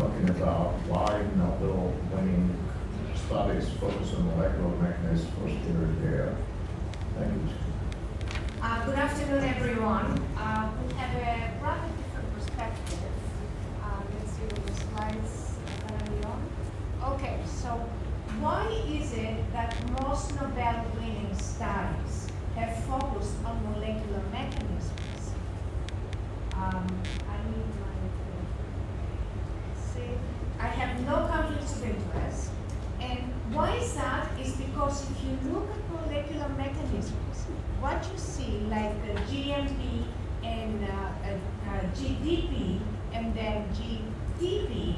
talking about why Nobel winning studies focus on molecular mechanisms for steroid there. Thank you. Good afternoon, everyone. We have a rather different perspective. Let's see what the slides are going to be on. Okay, so why is it that most Nobel-winning studies have focused on molecular mechanisms? I have no conflicts of interest. And why is that? Is because if you look at molecular mechanisms, what you see, like GMP and GDP and then GTP,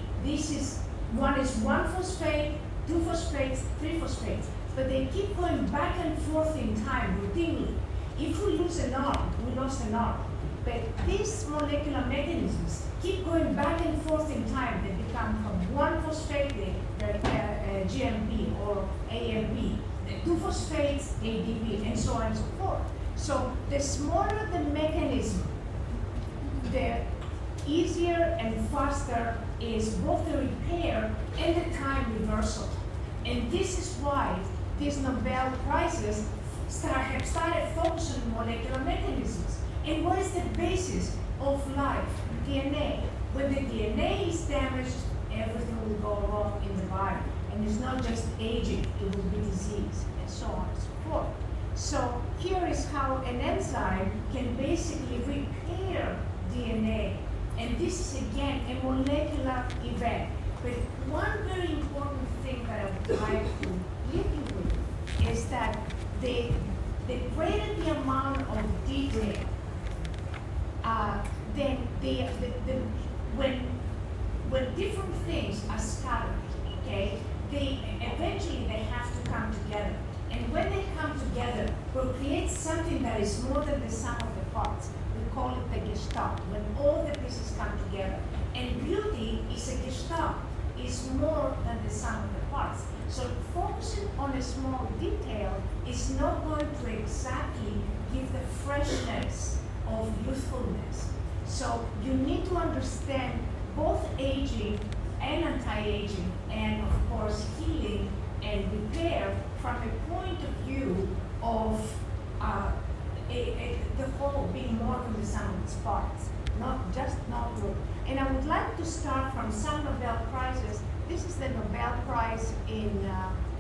one is 1 phosphate, 2 phosphates, 3 phosphates, but they keep going back and forth in time routinely. If we lose an arm, we lost an arm. But these molecular mechanisms keep going back and forth in time. They become from 1 phosphate, GMP or AMP, 2 phosphates, ADP, and so on and so forth. So the smaller the mechanism, the easier and faster is both the repair and the time reversal. And this is why these Nobel Prizes have started focusing on molecular mechanisms. And what is the basis of life? DNA. When the DNA is damaged, everything will go wrong in the body. And it's not just aging, it will be disease, and so on and so forth. So here is how an enzyme can basically repair DNA. And this is, again, a molecular event. But one very important thing that I would like to leave you with is that the greater the amount of detail, then when different things are scattered, okay, eventually they have to come together. And when they come together, we'll create something that is more than the sum of the parts. We call it the gestalt, when all the pieces come together. And beauty is a gestalt, is more than the sum of the parts. So focusing on a small detail is not going to exactly give the freshness of youthfulness. So you need to understand both aging and anti-aging, and of course healing and repair from a point of view of the whole being more than the sum of its parts, not group. And I would like to start from some Nobel Prizes. This is the Nobel Prize in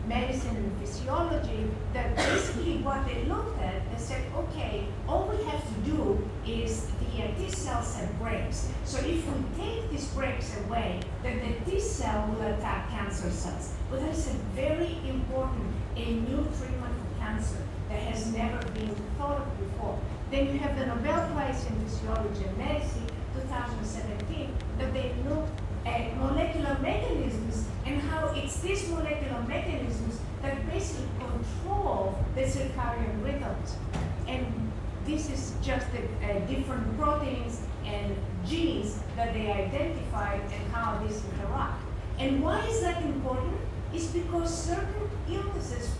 medicine and physiology, that basically what they looked at, they said, okay, all we have to do is the T cells have brakes. So if we take these brakes away, then the T cell will attack cancer cells. But that is a very important, a new treatment for cancer that has never been thought of before. Then you have the Nobel Prize in Physiology and Medicine, 2017, that they looked at molecular mechanisms and how it's these molecular mechanisms that basically control the circadian rhythms. And this is just the different proteins and genes that they identified and how these interact. And why is that important? It's because certain illnesses,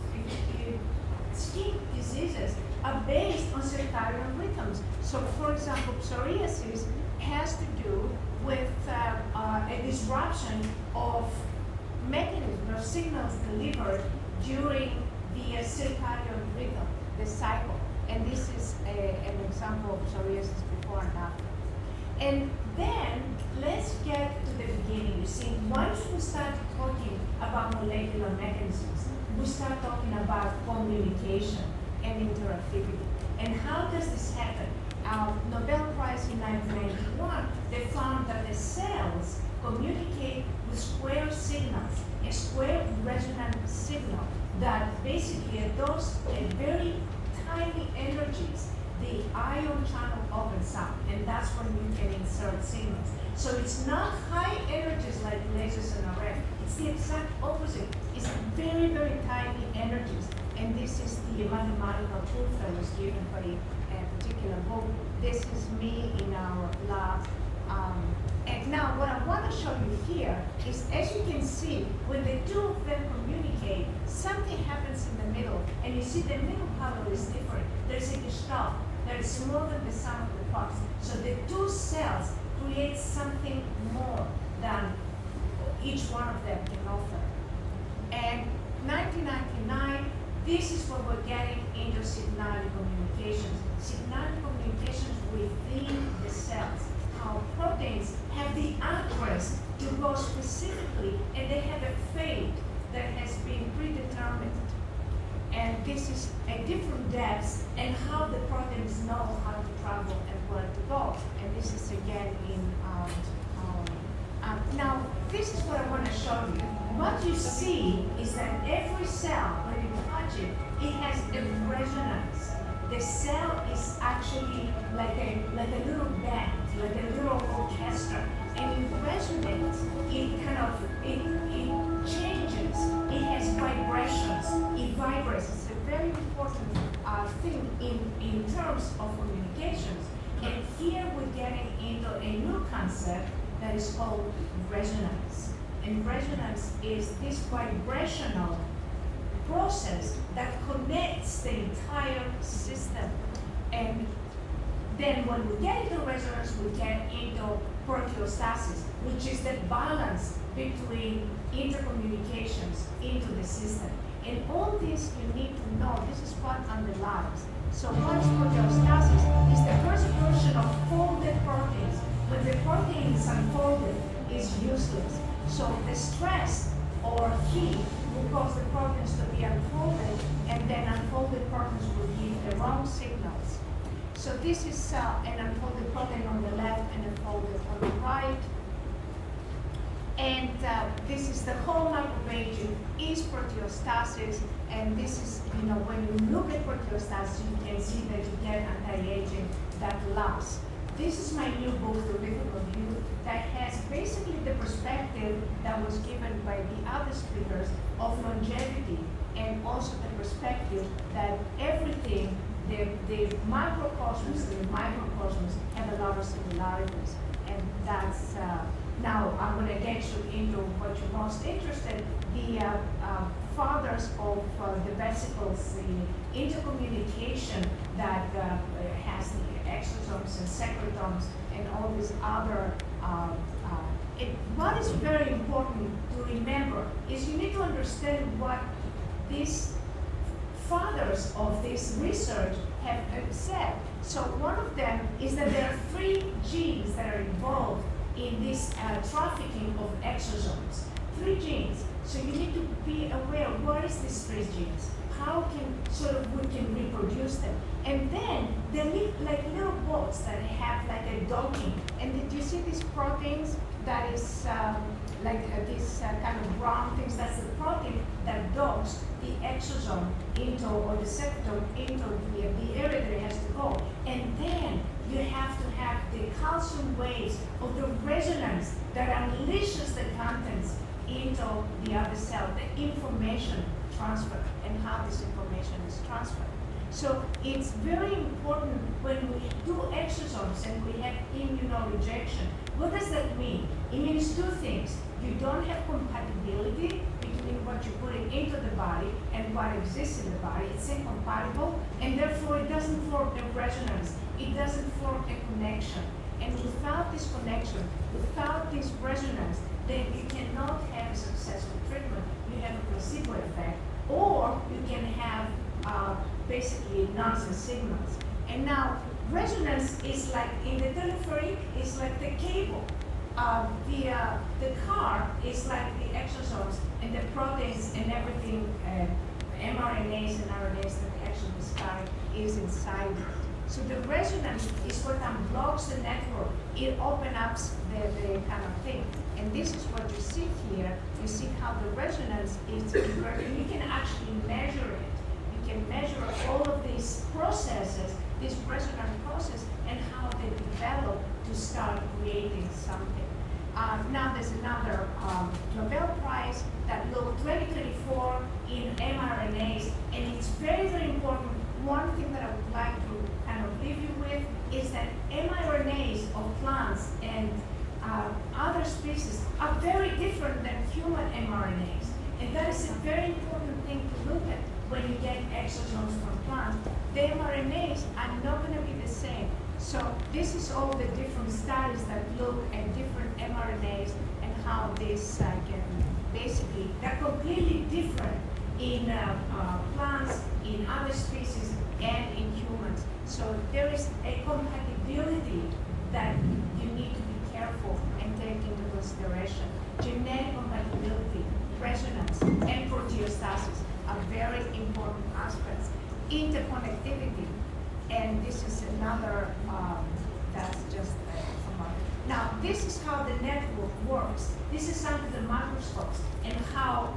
skin diseases, are based on circadian rhythms. So for example, psoriasis has to do with a disruption of mechanisms or signals delivered during the circadian rhythm, the cycle. And this is an example of psoriasis before and after. And then let's get to the beginning. You see, once we start talking about molecular mechanisms, we start talking about communication and interactivity. And how does this happen? Nobel Prize in 1991, they found that the cells communicate with square signals, a square resonant signal that basically at those very tiny energies, the ion channel opens up, and that's when you can insert signals. So it's not high energies like lasers and RF, it's the exact opposite. It's very, very tiny energies. And this is the mathematical proof that was given for a particular book. This is me in our lab. And now what I want to show you here is, as you can see, when the two of them communicate, something happens in the middle. And you see the middle color is different. There's a gestalt that is more than the sum of the parts. So the two cells create something more than each one of them can offer. And 1999, this is what we're getting into signal communications. Signal communications within the cells. How proteins have the address to go specifically, and they have a fate that has been predetermined. And this is a different depth, and how the proteins know how to travel and where to go. And this is again in now, this is what I want to show you. What you see is that every cell, when you touch it, it has a resonance. The cell is actually like a little band, like a little orchestra, and it resonates. It kind of it changes. It has vibrations. It vibrates. It's a very important thing in terms of communications. And here we're getting into a new concept that is called resonance. And resonance is this vibrational process that connects the entire system. And then when we get into resonance, we get into proteostasis, which is the balance between intercommunications into the system. And all this you need to know, this is what underlies. So what is proteostasis? It's the first version of folded proteins. When the protein is unfolded, it's useless. So the stress or heat will cause the proteins to be unfolded, and then unfolded proteins will give the wrong signals. So this is an unfolded protein on the left and unfolded on the right. And this is the hallmark of aging is proteostasis. And this is, when you look at proteostasis, you can see that you get anti-aging that lasts. This is my new book, The Rhythm of Youth, that has basically the perspective that was given by the other speakers of longevity, and also the perspective that everything, the microcosmos and the microcosmos have a lot of similarities. And that's, now I'm going to get you into what you're most interested, the fathers of the vesicles, the intercommunication that has the exosomes and secretomes and all these other. What is very important to remember is you need to understand what these fathers of this research have said. So one of them is that there are 3 genes that are involved in this trafficking of exosomes. 3 genes. So you need to be aware, what is these 3 genes? How can we can reproduce them? And then they live like little boats that have like a docking. And did you see these proteins that is this kind of brown things? That's the protein that docks the exosome into, or the secretome into the area that it has to go. And then you have to have the calcium waves of the resonance that unleashes the contents into the other cell, the information transfer, and how this information is transferred. So it's very important when we do exosomes and we have immunorejection. What does that mean? It means 2 things. You don't have compatibility between what you're putting into the body and what exists in the body. It's incompatible, and therefore it doesn't form a resonance. It doesn't form a connection. And without this connection, without this resonance, then you cannot have a successful treatment. You have a placebo effect, or you can have basically nonsense signals. And now, resonance is like, in the telepheric, is like the cable. The car is like the exosomes and the proteins and everything, mRNAs and RNAs that the exosome carry is inside it. So the resonance is what unblocks the network. It opens up the kind of thing. And this is what you see here. You see how the resonance is inverted. You can actually measure it. You can measure all of these processes, this resonance process, and how they develop to start creating something. Now there's another Nobel Prize that looked 2024 in mRNAs, and it's very, very important. One thing that I would like to kind of leave you with is that mRNAs of plants and other species are very different than human mRNAs. And that is a very important thing to look at when you get exosomes from plants. The mRNAs are not going to be the same. So this is all the different studies that look at different mRNAs and how this can basically, they're completely different in plants, in other species, and in humans. So there is a compatibility that you need to be careful and take into consideration. Genetic compatibility, resonance, and proteostasis are very important aspects. Interconnectivity, and this is another, that's just about it. Now, this is how the network works. This is under the microscopes, and how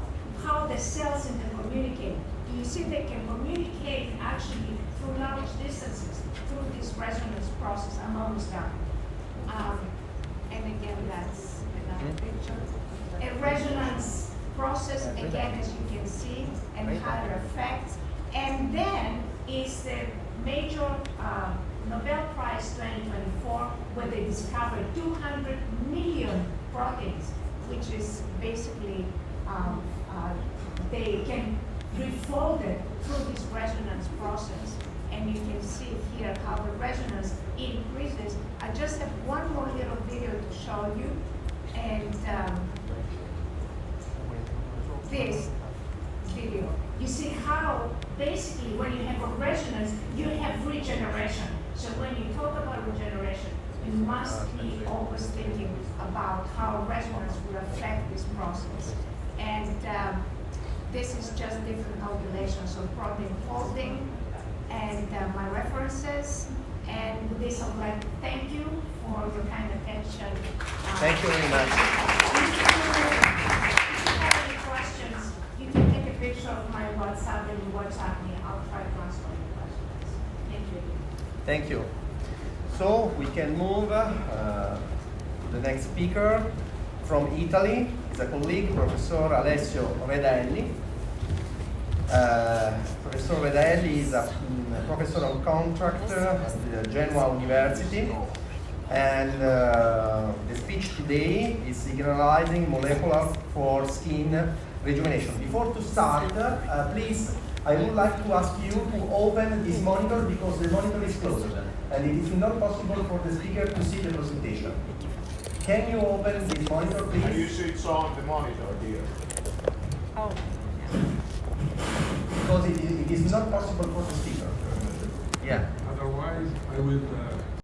the cells intercommunicate. You see they can communicate actually through large distances through this resonance process. I'm almost done. And again, that's another picture. A resonance process, again, as you can see, and how it affects. And then is the major Nobel Prize 2024, where they discovered 200 million proteins, which is basically, they can refold it through this resonance process. And you can see here how the resonance increases. I just have one more little video to show you. And this video. You see how basically when you have a resonance, you have regeneration. So when you talk about regeneration, you must be always thinking about how resonance will affect this process. And this is just different calculations of protein folding and my references. And with this, I would like to thank you for your kind attention. Thank you very much. If you have any questions, you can take a picture of my WhatsApp and WhatsApp me. I'll try to answer your questions. Thank you. Thank you. So we can move to the next speaker from Italy. He's a colleague, Professor Alessio Redelli. Professor Redelli is a professor on contract at the Genoa University. And the speech today is signalizing molecular for skin rejuvenation. Before to start, please, I would like to ask you to open this monitor because the monitor is closed and it is not possible for the speaker to see the presentation. Can you open this monitor, please? And you see it's on the monitor here. Oh. Because it is not possible for the speaker. Yeah. Otherwise, I will